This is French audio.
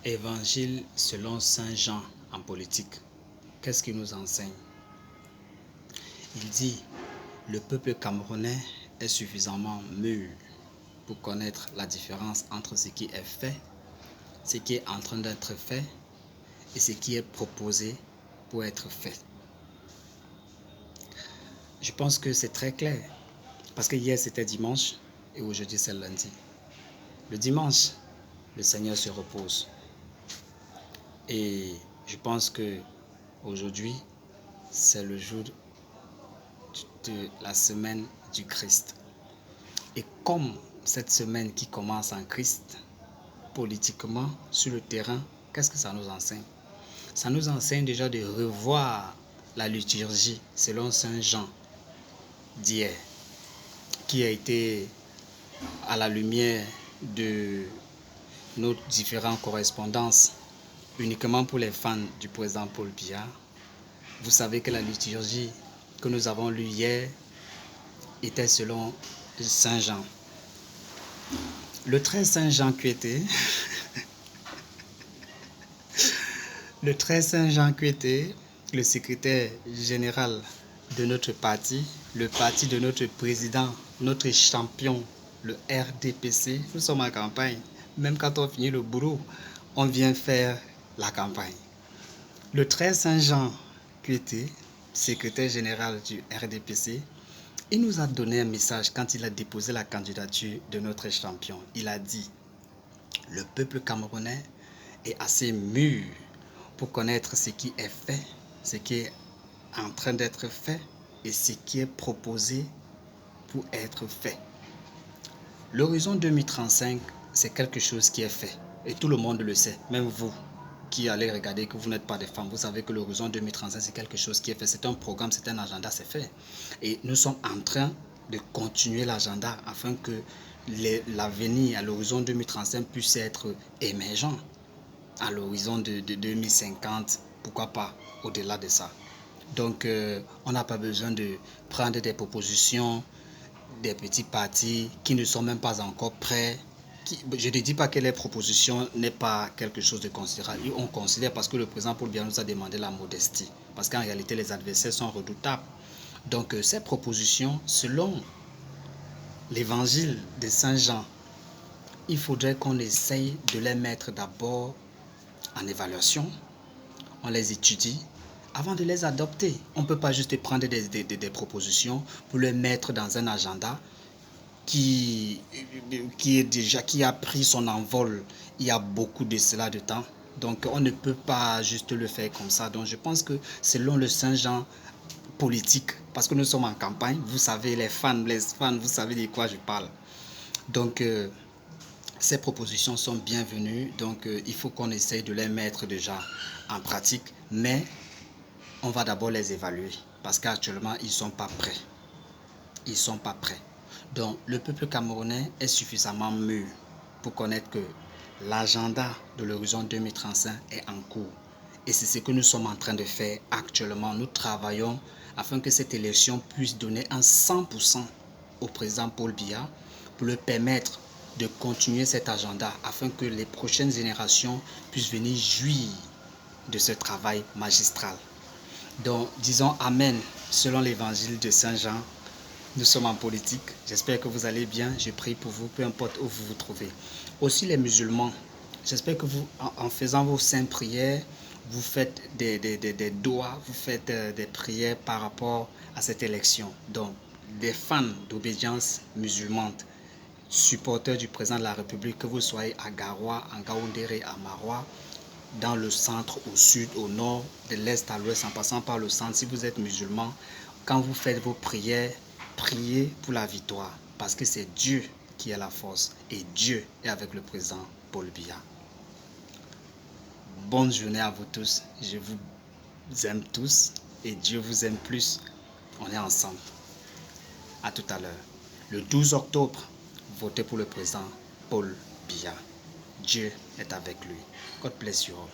Évangile selon Saint Jean en politique. Qu'est-ce qu'il nous enseigne? Il dit, le peuple camerounais est suffisamment mûr pour connaître la différence entre ce qui est fait, ce qui est en train d'être fait et ce qui est proposé pour être fait. Je pense que c'est très clair parce que hier c'était dimanche et aujourd'hui c'est lundi. Le dimanche, le Seigneur se repose. Et je pense que aujourd'hui, c'est le jour de la semaine du Christ. Et comme cette semaine qui commence en Christ, politiquement, sur le terrain, qu'est-ce que ça nous enseigne? Ça nous enseigne déjà de revoir la liturgie selon Saint Jean d'hier, qui a été à la lumière de nos différentes correspondances uniquement pour les fans du président Paul Biya. Vous savez que la liturgie que nous avons lue hier était selon Saint Jean. Le très Saint Jean Kuete, le secrétaire général de notre parti, le parti de notre président, notre champion, le RDPC, nous sommes en campagne. Même quand on finit le boulot, on vient faire la campagne. Le très Saint Jean Kuete, secrétaire général du RDPC, il nous a donné un message quand il a déposé la candidature de notre champion. Il a dit, le peuple camerounais est assez mûr pour connaître ce qui est fait, ce qui est en train d'être fait et ce qui est proposé pour être fait. L'horizon 2035, c'est quelque chose qui est fait et tout le monde le sait, même vous qui allez regarder que vous n'êtes pas des femmes, vous savez que l'horizon 2035 c'est quelque chose qui est fait, c'est un programme, c'est un agenda, c'est fait. Et nous sommes en train de continuer l'agenda afin que l'avenir à l'horizon 2035 puisse être émergent. À l'horizon de 2050, pourquoi pas au-delà de ça. Donc on n'a pas besoin de prendre des propositions des petits partis qui ne sont même pas encore prêts. Je ne dis pas que les propositions n'est pas quelque chose de considérable. On considère parce que le président Paul Biya nous a demandé la modestie. Parce qu'en réalité, les adversaires sont redoutables. Donc, ces propositions, selon l'évangile de Saint Jean, il faudrait qu'on essaye de les mettre d'abord en évaluation. On les étudie avant de les adopter. On ne peut pas juste prendre des propositions pour les mettre dans un agenda qui a pris son envol il y a beaucoup de cela de temps. Donc on ne peut pas juste le faire comme ça. Donc je pense que selon le Saint Jean politique, parce que nous sommes en campagne, vous savez les fans, vous savez de quoi je parle. Donc ces propositions sont bienvenues. Donc il faut qu'on essaye de les mettre déjà en pratique. Mais on va d'abord les évaluer parce qu'actuellement ils ne sont pas prêts. Ils ne sont pas prêts. Donc, le peuple camerounais est suffisamment mûr pour connaître que l'agenda de l'horizon 2035 est en cours. Et c'est ce que nous sommes en train de faire actuellement. Nous travaillons afin que cette élection puisse donner un 100% au président Paul Biya pour lui permettre de continuer cet agenda afin que les prochaines générations puissent venir jouir de ce travail magistral. Donc, disons Amen selon l'évangile de Saint Jean. Nous sommes en politique. J'espère que vous allez bien. Je prie pour vous, peu importe où vous vous trouvez. Aussi les musulmans. J'espère que vous, en faisant vos saintes prières, vous faites des doigts, vous faites des prières par rapport à cette élection. Donc, des fans d'obédience musulmane, supporters du président de la République, que vous soyez à Garoua, en Gaoundéré, à Maroua, dans le centre, au sud, au nord, de l'est à l'ouest, en passant par le centre, si vous êtes musulman, quand vous faites vos prières, priez pour la victoire, parce que c'est Dieu qui a la force et Dieu est avec le président Paul Biya. Bonne journée à vous tous, je vous aime tous et Dieu vous aime plus. On est ensemble. À tout à l'heure. Le 12 octobre, votez pour le président Paul Biya. Dieu est avec lui. God bless you all.